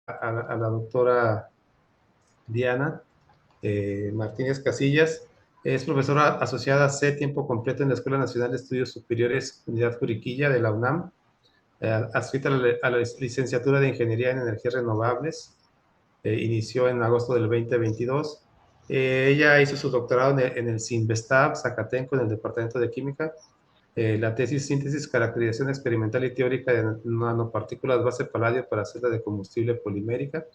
a la doctora Diana Martínez Casillas. Es profesora asociada C tiempo completo en la Escuela Nacional de Estudios Superiores Unidad Juriquilla de la UNAM, adscrita a la licenciatura de Ingeniería en Energías Renovables. Inició en agosto del 2022. Ella hizo su doctorado en el CINVESTAB, Zacatenco, en el Departamento de Química. La tesis Síntesis, Caracterización Experimental y Teórica de Nanopartículas Base Paladio para Celda de Combustible Polimérica.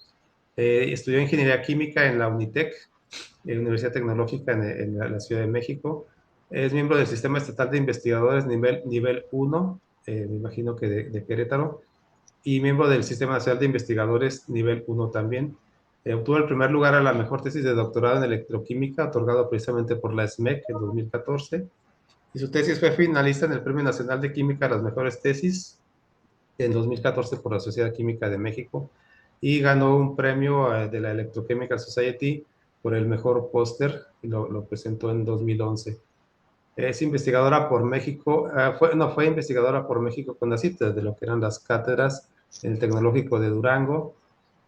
Estudió Ingeniería Química en la UNITEC, Universidad Tecnológica en la Ciudad de México. Es miembro del Sistema Estatal de Investigadores nivel 1, me imagino que de Querétaro, y miembro del Sistema Nacional de Investigadores nivel 1 también. Obtuvo el primer lugar a la mejor tesis de doctorado en electroquímica, otorgado precisamente por la SMEC en 2014. Y su tesis fue finalista en el Premio Nacional de Química a las Mejores Tesis en 2014 por la Sociedad Química de México, y ganó un premio de la Electrochemical Society por el mejor póster, y lo presentó en 2011. Es investigadora por México, fue investigadora por México con CONACYT, de lo que eran las cátedras en el Tecnológico de Durango,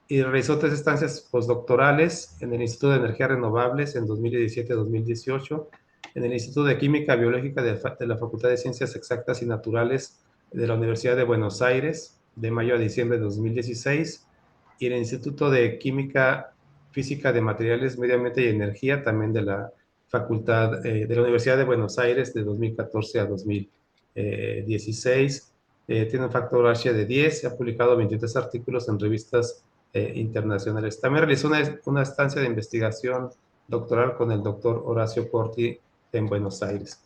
y realizó 3 estancias postdoctorales en el Instituto de Energías Renovables en 2017-2018, en el Instituto de Química Biológica de la Facultad de Ciencias Exactas y Naturales de la Universidad de Buenos Aires, de mayo a diciembre de 2016, y en el Instituto de Química Física de Materiales, Medio Ambiente y Energía, también de la Facultad de la Universidad de Buenos Aires, de 2014 a 2016. Tiene un factor H de 10, ha publicado 23 artículos en revistas internacionales. También realizó una estancia de investigación doctoral con el doctor Horacio Corti en Buenos Aires.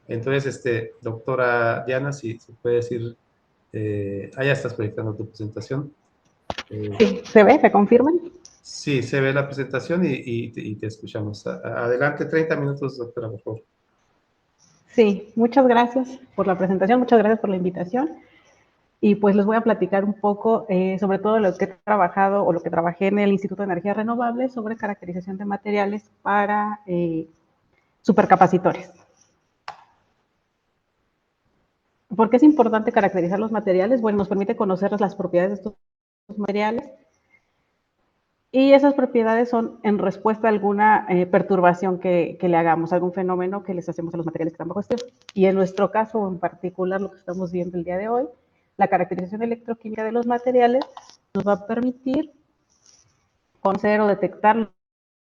Entonces, doctora Diana, si puede decir, ya estás proyectando tu presentación. Sí, ¿se ve? ¿Me confirman? Sí, se ve la presentación y te escuchamos. Adelante, 30 minutos, doctora, por favor. Sí, muchas gracias por la presentación, muchas gracias por la invitación. Y pues les voy a platicar un poco sobre todo lo que he trabajado o lo que trabajé en el Instituto de Energías Renovables sobre caracterización de materiales para supercapacitores. ¿Por qué es importante caracterizar los materiales? Bueno, nos permite conocer las propiedades de estos materiales, y esas propiedades son en respuesta a alguna perturbación que le hagamos, algún fenómeno que les hacemos a los materiales que están bajo estudio. Y en nuestro caso en particular, lo que estamos viendo el día de hoy, la caracterización electroquímica de los materiales nos va a permitir conocer o detectar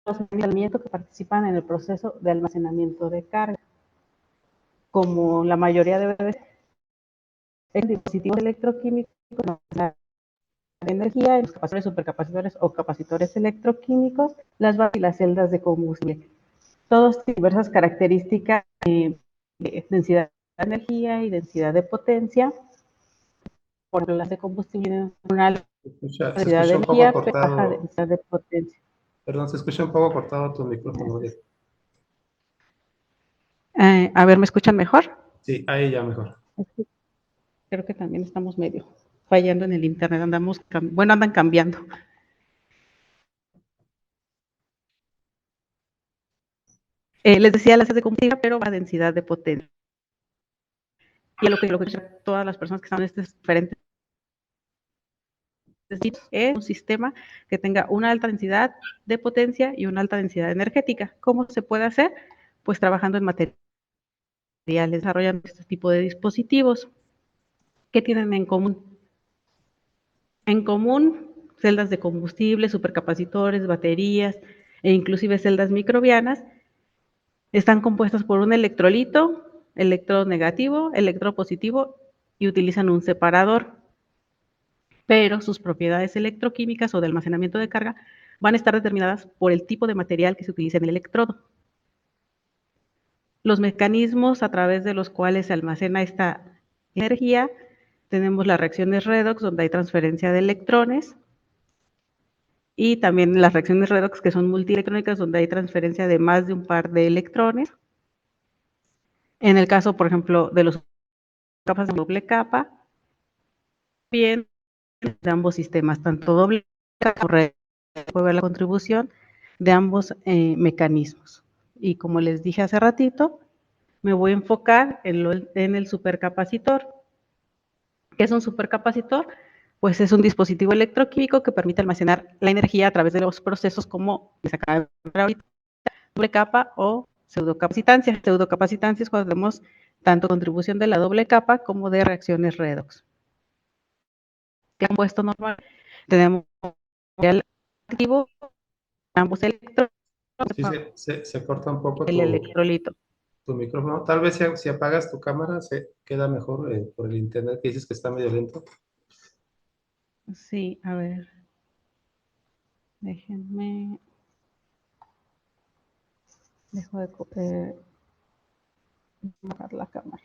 los elementos que participan en el proceso de almacenamiento de carga. Como la mayoría de dispositivos electroquímicos, la energía en los capacitores, supercapacitores o capacitores electroquímicos, las baterías y las celdas de combustible. Todas tienen diversas características de densidad de energía y densidad de potencia. Por ejemplo, las de combustible tienen una alta Se densidad de escucha un poco energía, pero baja cortado. densidad de potencia. Perdón, se escucha un poco cortado tu micrófono. A ver, ¿me escuchan mejor? Sí, ahí ya mejor. Creo que también estamos medio fallando en el internet, andan cambiando. Les decía las de combustible, pero a densidad de potencia. Y lo que todas las personas que están en estos diferentes es un sistema que tenga una alta densidad de potencia y una alta densidad energética. ¿Cómo se puede hacer? Pues trabajando en materiales, desarrollando este tipo de dispositivos. ¿Qué tienen en común? En común, celdas de combustible, supercapacitores, baterías e inclusive celdas microbianas están compuestas por un electrolito, electrodo negativo, electrodo positivo, y utilizan un separador. Pero sus propiedades electroquímicas o de almacenamiento de carga van a estar determinadas por el tipo de material que se utiliza en el electrodo. Los mecanismos a través de los cuales se almacena esta energía, tenemos las reacciones redox, donde hay transferencia de electrones, y también las reacciones redox que son multielectrónicas, donde hay transferencia de más de un par de electrones. En el caso, por ejemplo, de los capas de doble capa, bien de ambos sistemas, tanto doble capa, puede ver la contribución de ambos mecanismos. Y como les dije hace ratito, me voy a enfocar en el supercapacitor. ¿Qué es un supercapacitor? pues es un dispositivo electroquímico que permite almacenar la energía a través de los procesos como les acaba de ver ahorita, doble capa o pseudocapacitancia. Pseudocapacitancia es cuando tenemos tanto contribución de la doble capa como de reacciones redox. ¿Qué compuesto normal? Tenemos material activo, ambos electrones, Sí, se corta un poco el electrolito. tu micrófono. Tal vez si apagas tu cámara se queda mejor por el internet que dices que está medio lento. Sí, a ver. Déjenme. Dejo de apagar la cámara.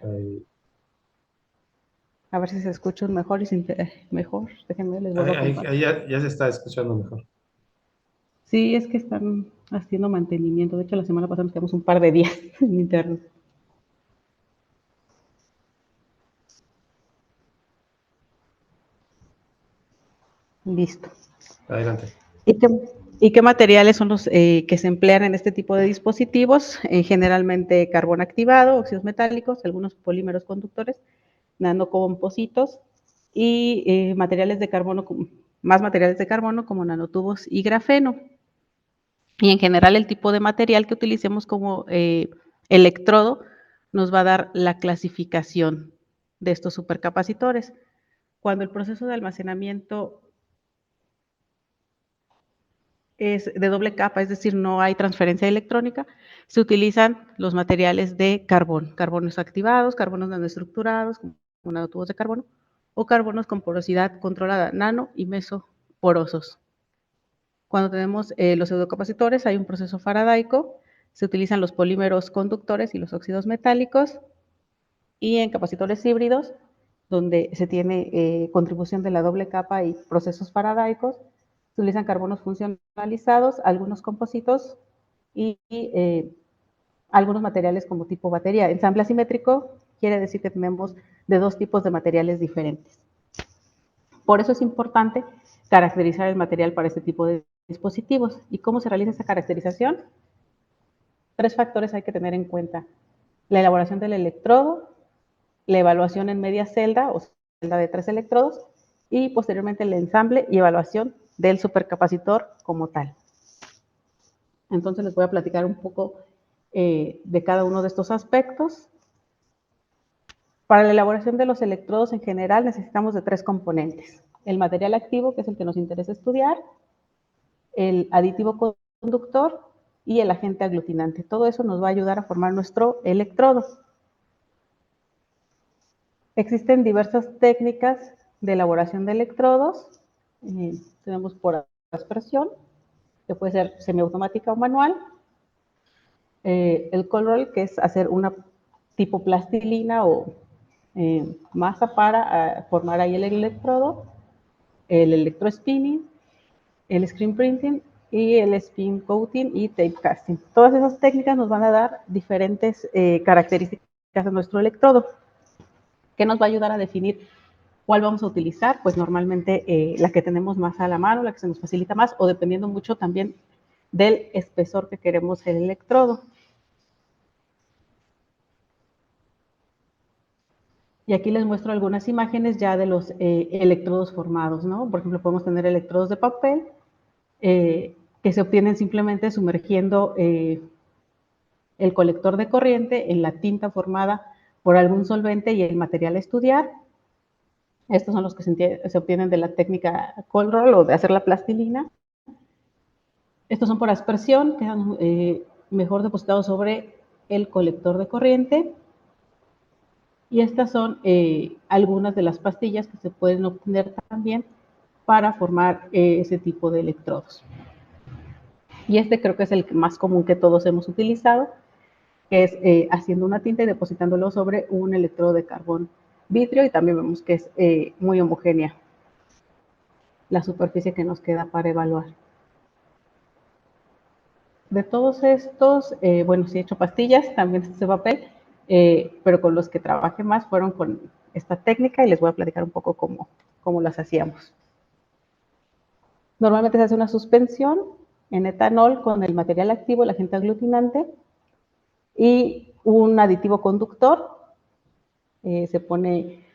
A ver si se escucha mejor y mejor. Déjenme, les vuelvo a compartir. Ahí ya se está escuchando mejor. Sí, es que están haciendo mantenimiento. De hecho, la semana pasada nos quedamos un par de días en internet. Listo. Adelante. ¿Y qué materiales son los que se emplean en este tipo de dispositivos? Generalmente carbón activado, óxidos metálicos, algunos polímeros conductores, nanocompositos y materiales de carbono, más materiales de carbono como nanotubos y grafeno. Y en general el tipo de material que utilicemos como electrodo nos va a dar la clasificación de estos supercapacitores. Cuando el proceso de almacenamiento es de doble capa, es decir, no hay transferencia electrónica, se utilizan los materiales de carbón, carbonos activados, carbonos nanoestructurados, como nanotubos de carbono, o carbonos con porosidad controlada, nano y mesoporosos. Cuando tenemos los pseudocapacitores, hay un proceso faradaico, se utilizan los polímeros conductores y los óxidos metálicos, y en capacitores híbridos, donde se tiene contribución de la doble capa y procesos faradaicos, se utilizan carbonos funcionalizados, algunos compositos y algunos materiales como tipo batería. Ensamble asimétrico quiere decir que tenemos de dos tipos de materiales diferentes. Por eso es importante caracterizar el material para este tipo de dispositivos. ¿Y cómo se realiza esa caracterización? 3 factores hay que tener en cuenta. La elaboración del electrodo, la evaluación en media celda o celda de 3 electrodos y posteriormente el ensamble y evaluación del supercapacitor como tal. Entonces les voy a platicar un poco de cada uno de estos aspectos. Para la elaboración de los electrodos en general necesitamos de 3 componentes. El material activo, que es el que nos interesa estudiar, el aditivo conductor y el agente aglutinante. Todo eso nos va a ayudar a formar nuestro electrodo. Existen diversas técnicas de elaboración de electrodos. Tenemos por aspersión, que puede ser semiautomática o manual. El cold roll, que es hacer una tipo plastilina o masa para formar ahí el electrodo. El electrospinning, el screen printing y el spin coating y tape casting. Todas esas técnicas nos van a dar diferentes características de nuestro electrodo, que nos va a ayudar a definir cuál vamos a utilizar. Pues normalmente la que tenemos más a la mano, la que se nos facilita más, o dependiendo mucho también del espesor que queremos el electrodo. Y aquí les muestro algunas imágenes ya de los electrodos formados, ¿no? Por ejemplo, podemos tener electrodos de papel, que se obtienen simplemente sumergiendo el colector de corriente en la tinta formada por algún solvente y el material a estudiar. Estos son los que se obtienen de la técnica cold roll o de hacer la plastilina. Estos son por aspersión, quedan mejor depositados sobre el colector de corriente. Y estas son algunas de las pastillas que se pueden obtener también para formar ese tipo de electrodos. Y este creo que es el más común que todos hemos utilizado, que es haciendo una tinta y depositándolo sobre un electrodo de carbón vitrio, y también vemos que es muy homogénea la superficie que nos queda para evaluar. De todos estos, bueno, sí he hecho pastillas, también este papel, pero con los que trabajé más fueron con esta técnica y les voy a platicar un poco cómo las hacíamos. Normalmente se hace una suspensión en etanol con el material activo, el agente aglutinante, y un aditivo conductor. Se pone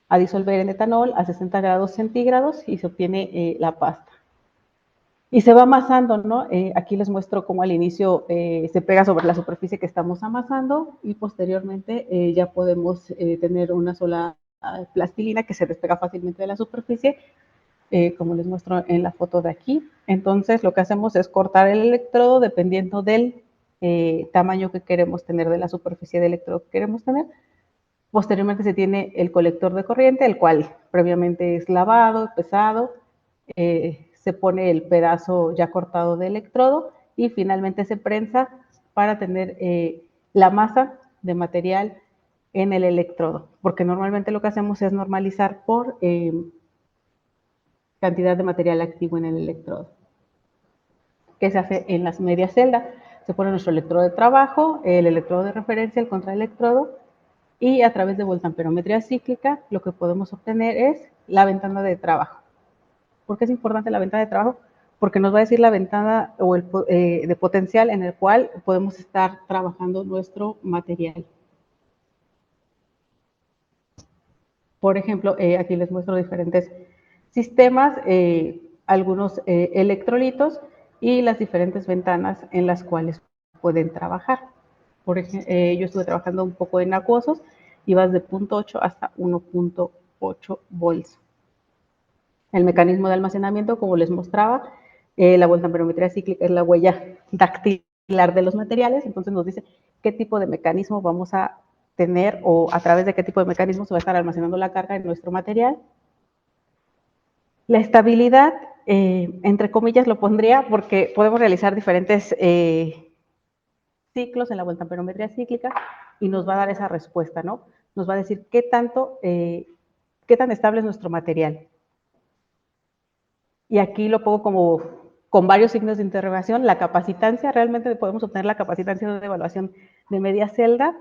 a disolver en etanol a 60 grados centígrados y se obtiene la pasta. Y se va amasando, ¿no? Aquí les muestro cómo al inicio se pega sobre la superficie que estamos amasando y posteriormente ya podemos tener una sola plastilina que se despega fácilmente de la superficie, como les muestro en la foto de aquí. Entonces lo que hacemos es cortar el electrodo dependiendo del tamaño que queremos tener, de la superficie de electrodo que queremos tener. Posteriormente se tiene el colector de corriente, el cual previamente es lavado, pesado, se pone el pedazo ya cortado de electrodo y finalmente se prensa para tener la masa de material en el electrodo, porque normalmente lo que hacemos es normalizar por cantidad de material activo en el electrodo. ¿Qué se hace en las medias celdas? Se pone nuestro electrodo de trabajo, el electrodo de referencia, el contraelectrodo, y a través de voltamperometría cíclica lo que podemos obtener es la ventana de trabajo. ¿Por qué es importante la ventana de trabajo? Porque nos va a decir la ventana o el de potencial en el cual podemos estar trabajando nuestro material. Por ejemplo, aquí les muestro diferentes sistemas, algunos electrolitos y las diferentes ventanas en las cuales pueden trabajar. Por ejemplo, yo estuve trabajando un poco en acuosos y vas de 0.8 hasta 1.8 volts. El mecanismo de almacenamiento, como les mostraba, la voltamperometría cíclica es la huella dactilar de los materiales, entonces nos dice qué tipo de mecanismo vamos a tener o a través de qué tipo de mecanismo se va a estar almacenando la carga en nuestro material. La estabilidad, entre comillas lo pondría porque podemos realizar diferentes ciclos en la voltamperometría cíclica y nos va a dar esa respuesta, ¿no? Nos va a decir qué tan estable es nuestro material. Y aquí lo pongo como con varios signos de interrogación. La capacitancia, realmente podemos obtener la capacitancia de evaluación de media celda.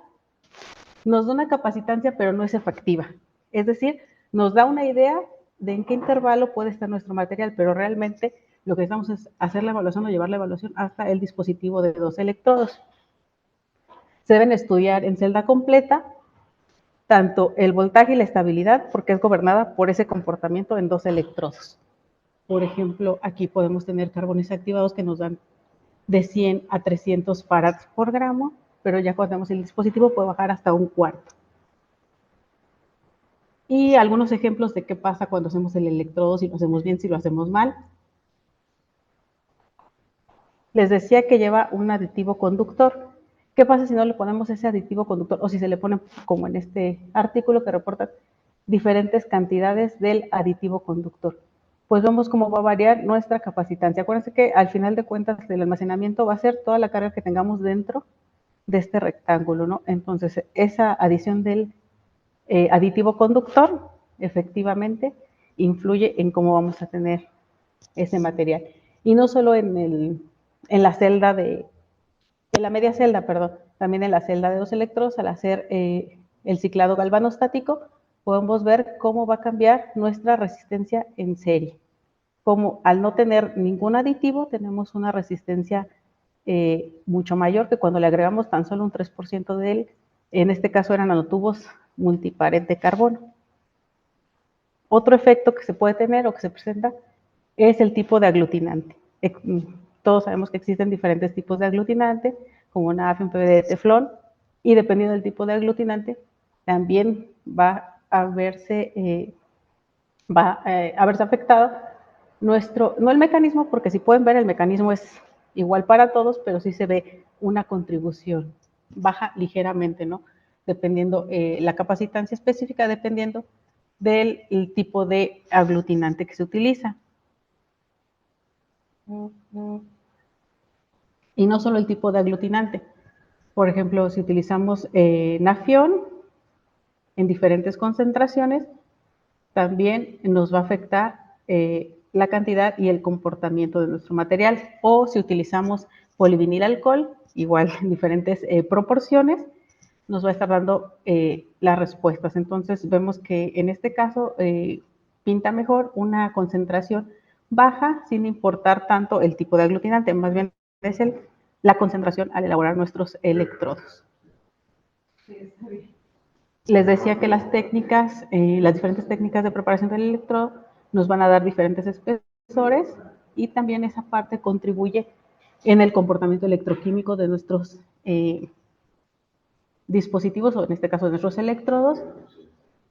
Nos da una capacitancia, pero no es efectiva. Es decir, nos da una idea de en qué intervalo puede estar nuestro material, pero realmente lo que necesitamos es hacer la evaluación o llevar la evaluación hasta el dispositivo de 2 electrodos. Se deben estudiar en celda completa tanto el voltaje y la estabilidad, porque es gobernada por ese comportamiento en 2 electrodos. Por ejemplo, aquí podemos tener carbones activados que nos dan de 100 a 300 farads por gramo, pero ya cuando tenemos el dispositivo puede bajar hasta un cuarto. Y algunos ejemplos de qué pasa cuando hacemos el electrodo, si lo hacemos bien, si lo hacemos mal. Les decía que lleva un aditivo conductor. ¿Qué pasa si no le ponemos ese aditivo conductor o si se le pone, como en este artículo que reporta, diferentes cantidades del aditivo conductor? Pues vemos cómo va a variar nuestra capacitancia. Acuérdense que al final de cuentas el almacenamiento va a ser toda la carga que tengamos dentro de este rectángulo, ¿no? Entonces, esa adición del aditivo conductor efectivamente influye en cómo vamos a tener ese material. Y no solo en la celda en la media celda, perdón, también en la celda de 2 electrodos, al hacer el ciclado galvanostático, podemos ver cómo va a cambiar nuestra resistencia en serie. Como al no tener ningún aditivo, tenemos una resistencia mucho mayor que cuando le agregamos tan solo un 3% de él, en este caso eran nanotubos multipared de carbono. Otro efecto que se puede tener o que se presenta es el tipo de aglutinante. Todos sabemos que existen diferentes tipos de aglutinante, como una AFI, un PVD de teflón, y dependiendo del tipo de aglutinante, también va a verse afectado nuestro, no el mecanismo, porque si pueden ver el mecanismo es igual para todos, pero sí se ve una contribución, baja ligeramente, ¿no? Dependiendo la capacitancia específica, dependiendo del tipo de aglutinante que se utiliza. Y no solo el tipo de aglutinante. Por ejemplo, si utilizamos nafión en diferentes concentraciones, también nos va a afectar la cantidad y el comportamiento de nuestro material. O si utilizamos polivinilalcohol, igual en diferentes proporciones, nos va a estar dando las respuestas. Entonces vemos que en este caso pinta mejor una concentración baja sin importar tanto el tipo de aglutinante, más bien es la concentración al elaborar nuestros electrodos. Sí, está bien. Les decía que las técnicas, las diferentes técnicas de preparación del electrodo nos van a dar diferentes espesores y también esa parte contribuye en el comportamiento electroquímico de nuestros dispositivos o en este caso de nuestros electrodos.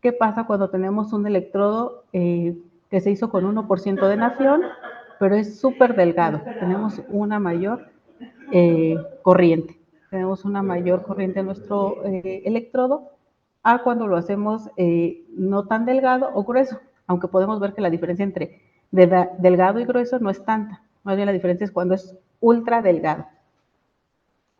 ¿Qué pasa cuando tenemos un electrodo que se hizo con 1% de nafión, pero es súper delgado? Tenemos una mayor corriente. Tenemos una mayor corriente en nuestro electrodo a cuando lo hacemos no tan delgado o grueso, aunque podemos ver que la diferencia entre delgado y grueso no es tanta. Más bien la diferencia es cuando es ultra delgado.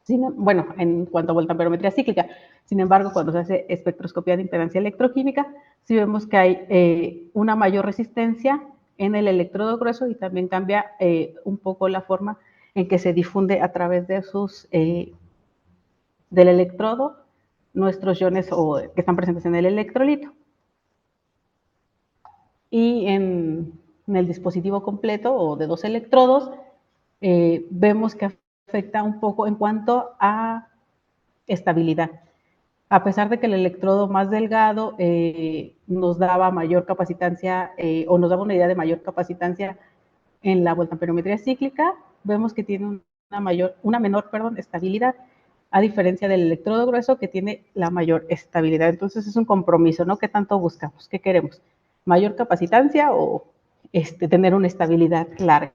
Bueno, en cuanto a voltamperometría cíclica. Sin embargo, cuando se hace espectroscopía de impedancia electroquímica, sí vemos que hay una mayor resistencia en el electrodo grueso y también cambia un poco la forma en que se difunde a través de del electrodo nuestros iones que están presentes en el electrolito. Y en el dispositivo completo o de 2 electrodos, vemos que afecta un poco en cuanto a estabilidad. A pesar de que el electrodo más delgado nos daba mayor capacitancia o nos daba una idea de mayor capacitancia en la voltamperometría cíclica, vemos que tiene una menor estabilidad, a diferencia del electrodo grueso que tiene la mayor estabilidad. Entonces es un compromiso, ¿no? ¿Qué tanto buscamos? ¿Qué queremos? ¿Mayor capacitancia o tener una estabilidad larga?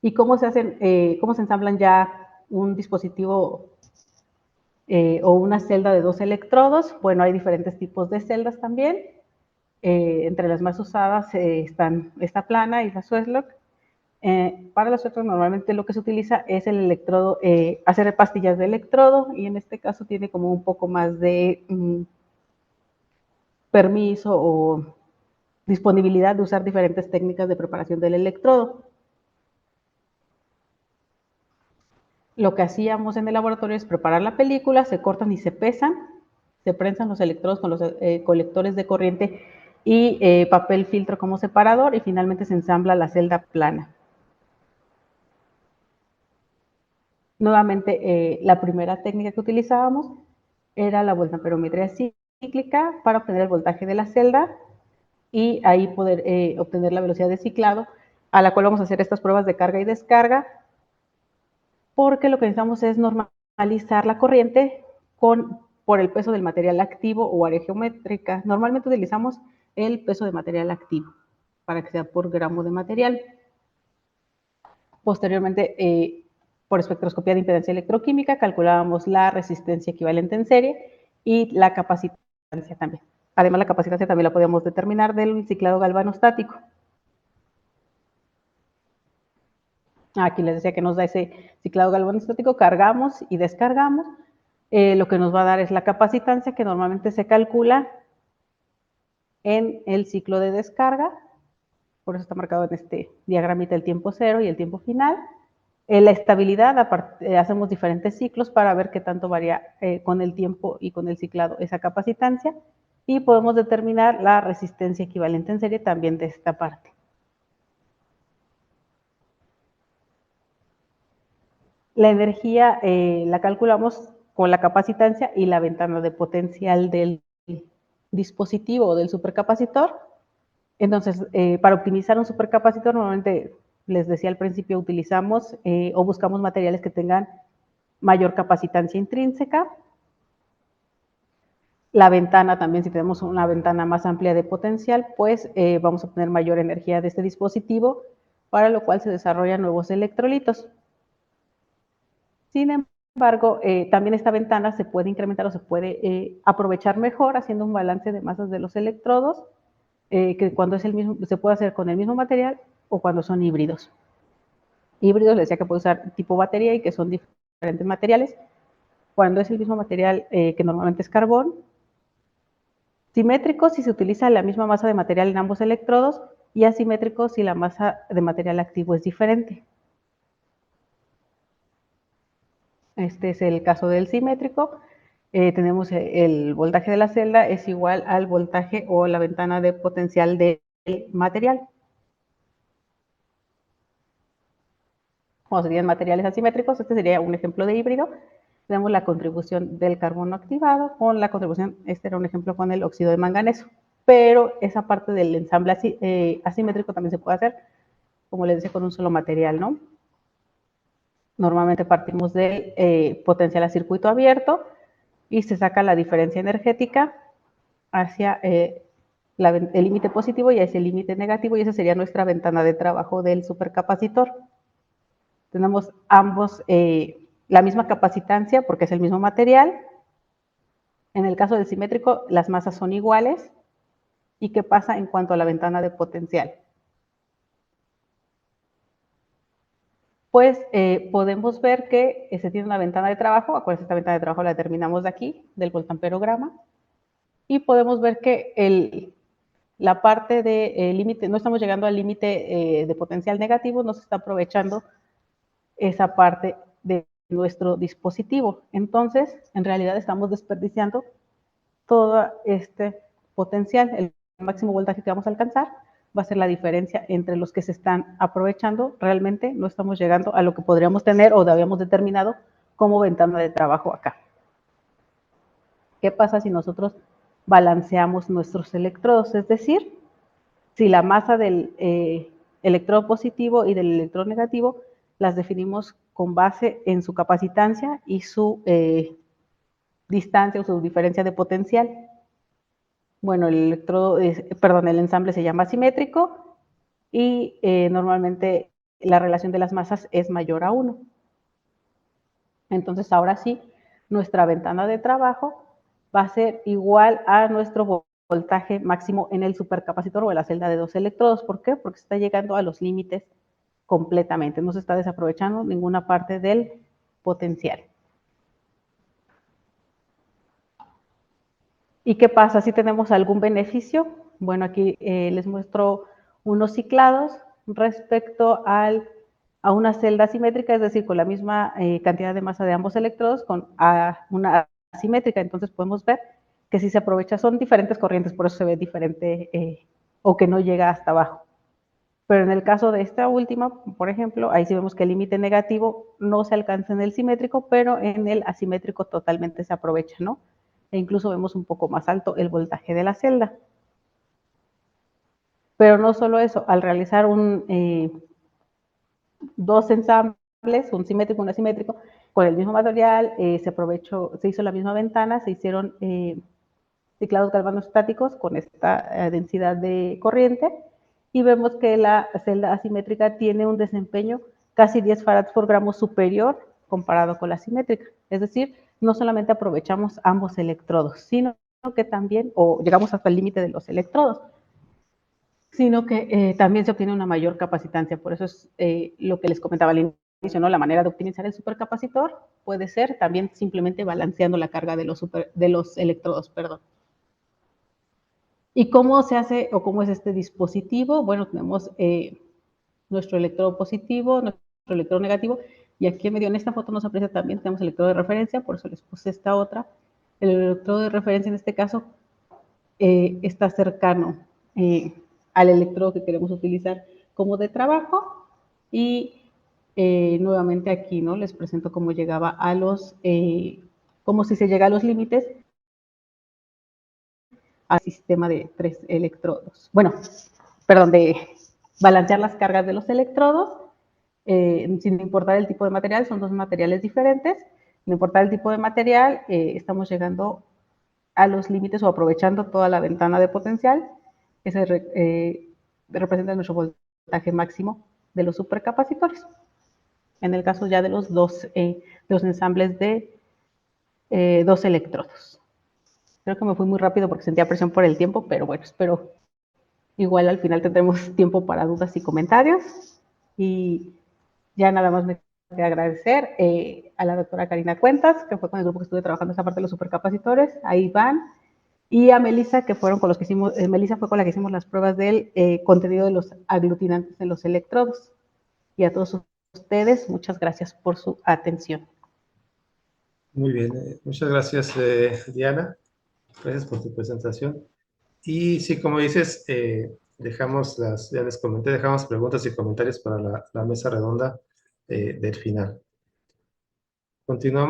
¿Y cómo se ensamblan ya un dispositivo o una celda de 2 electrodos? Bueno, hay diferentes tipos de celdas también. Entre las más usadas están esta plana y la Swaslog. Para las otras normalmente lo que se utiliza es el electrodo, hacer pastillas de electrodo, y en este caso tiene como un poco más de permiso o disponibilidad de usar diferentes técnicas de preparación del electrodo. Lo que hacíamos en el laboratorio es preparar la película, se cortan y se pesan, se prensan los electrodos con los colectores de corriente y papel filtro como separador, y finalmente se ensambla la celda plana. Nuevamente, la primera técnica que utilizábamos era la voltamperometría cíclica para obtener el voltaje de la celda y ahí poder obtener la velocidad de ciclado, a la cual vamos a hacer estas pruebas de carga y descarga, porque lo que necesitamos es normalizar la corriente por el peso del material activo o área geométrica. Normalmente utilizamos el peso de material activo para que sea por gramo de material. Posteriormente, por espectroscopía de impedancia electroquímica, calculábamos la resistencia equivalente en serie y la capacitancia también. Además, la capacitancia también la podíamos determinar del ciclado galvanostático. Aquí les decía que nos da ese ciclado galvanostático, cargamos y descargamos. Lo que nos va a dar es la capacitancia, que normalmente se calcula en el ciclo de descarga. Por eso está marcado en este diagramita el tiempo cero y el tiempo final. La estabilidad, hacemos diferentes ciclos para ver qué tanto varía con el tiempo y con el ciclado esa capacitancia, y podemos determinar la resistencia equivalente en serie también de esta parte. La energía la calculamos con la capacitancia y la ventana de potencial del dispositivo o del supercapacitor. Entonces, para optimizar un supercapacitor, normalmente, les decía al principio, utilizamos o buscamos materiales que tengan mayor capacitancia intrínseca. La ventana también, si tenemos una ventana más amplia de potencial, pues vamos a obtener mayor energía de este dispositivo, para lo cual se desarrollan nuevos electrolitos. Sin embargo, también esta ventana se puede incrementar o se puede aprovechar mejor haciendo un balance de masas de los electrodos, que cuando es el mismo, se puede hacer con el mismo material o cuando son híbridos. Híbridos, les decía que puede usar tipo batería y que son diferentes materiales. Cuando es el mismo material, que normalmente es carbón. Simétrico si se utiliza la misma masa de material en ambos electrodos, y asimétrico si la masa de material activo es diferente. Este es el caso del simétrico. Tenemos el voltaje de la celda es igual al voltaje o la ventana de potencial del material. O serían materiales asimétricos, este sería un ejemplo de híbrido. tenemos la contribución del carbono activado con la contribución, este era un ejemplo con el óxido de manganeso, pero esa parte del ensamble asimétrico también se puede hacer, como les decía, con un solo material, ¿no? Normalmente partimos del potencial a circuito abierto y se saca la diferencia energética hacia el límite positivo y hacia el límite negativo, y esa sería nuestra ventana de trabajo del supercapacitor. Tenemos ambos la misma capacitancia porque es el mismo material. En el caso del simétrico, las masas son iguales. ¿Y qué pasa en cuanto a la ventana de potencial? Pues podemos ver que se tiene una ventana de trabajo. Acuérdense, esta ventana de trabajo la determinamos de aquí, del voltamperograma. Y podemos ver que la parte de límite, no estamos llegando al límite de potencial negativo, no se está aprovechando esa parte de nuestro dispositivo. Entonces, en realidad estamos desperdiciando todo este potencial. El máximo voltaje que vamos a alcanzar va a ser la diferencia entre los que se están aprovechando. Realmente no estamos llegando a lo que podríamos tener o habíamos determinado como ventana de trabajo acá. ¿Qué pasa si nosotros balanceamos nuestros electrodos? Es decir, si la masa del electrodo positivo y del electrodo negativo las definimos con base en su capacitancia y su distancia o su diferencia de potencial. Bueno, el ensamble se llama simétrico y normalmente la relación de las masas es mayor a 1. Entonces, ahora sí, nuestra ventana de trabajo va a ser igual a nuestro voltaje máximo en el supercapacitor o en la celda de 2 electrodos. ¿Por qué? Porque está llegando a los límites completamente, no se está desaprovechando ninguna parte del potencial. ¿Y qué pasa si tenemos algún beneficio? Bueno, aquí les muestro unos ciclados respecto a una celda simétrica, es decir, con la misma cantidad de masa de ambos electrodos, con una asimétrica. Entonces podemos ver que si se aprovecha, son diferentes corrientes, por eso se ve diferente o que no llega hasta abajo. Pero en el caso de esta última, por ejemplo, ahí sí vemos que el límite negativo no se alcanza en el simétrico, pero en el asimétrico totalmente se aprovecha, ¿no? E incluso vemos un poco más alto el voltaje de la celda. Pero no solo eso, al realizar dos ensambles, un simétrico y un asimétrico, con el mismo material, se hizo la misma ventana, se hicieron ciclados galvanostáticos con esta densidad de corriente, y vemos que la celda asimétrica tiene un desempeño casi 10 farads por gramo superior comparado con la simétrica. Es decir, no solamente aprovechamos ambos electrodos, sino que también, o llegamos hasta el límite de los electrodos, sino que también se obtiene una mayor capacitancia. Por eso es lo que les comentaba al inicio, ¿no? La manera de optimizar el supercapacitor puede ser también simplemente balanceando la carga de los electrodos, perdón. ¿Y cómo se hace o cómo es este dispositivo? Bueno, tenemos nuestro electrodo positivo, nuestro electrodo negativo, y aquí en medio en esta foto nos aprecia también, tenemos el electrodo de referencia, por eso les puse esta otra. El electrodo de referencia en este caso está cercano al electrodo que queremos utilizar como de trabajo, y nuevamente aquí, ¿no? Les presento cómo llegaba a como si se llega a los límites al sistema de 3 electrodos. Bueno, perdón, de balancear las cargas de los electrodos, sin importar el tipo de material, son dos materiales diferentes. Sin importar el tipo de material, estamos llegando a los límites o aprovechando toda la ventana de potencial. Ese representa nuestro voltaje máximo de los supercapacitores. En el caso ya de los ensambles de 2 electrodos. Creo que me fui muy rápido porque sentía presión por el tiempo, pero bueno, espero igual al final tendremos tiempo para dudas y comentarios. Y ya nada más me queda agradecer a la doctora Karina Cuentas, que fue con el grupo que estuve trabajando esa parte de los supercapacitores, a Iván y a Melissa, que fueron con los que hicimos, Melissa fue con la que hicimos las pruebas del contenido de los aglutinantes en los electrodos. Y a todos ustedes, muchas gracias por su atención. Muy bien, muchas gracias, Diana. Gracias por tu presentación. Y sí, como dices, ya les comenté, dejamos preguntas y comentarios para la mesa redonda del final. Continuamos.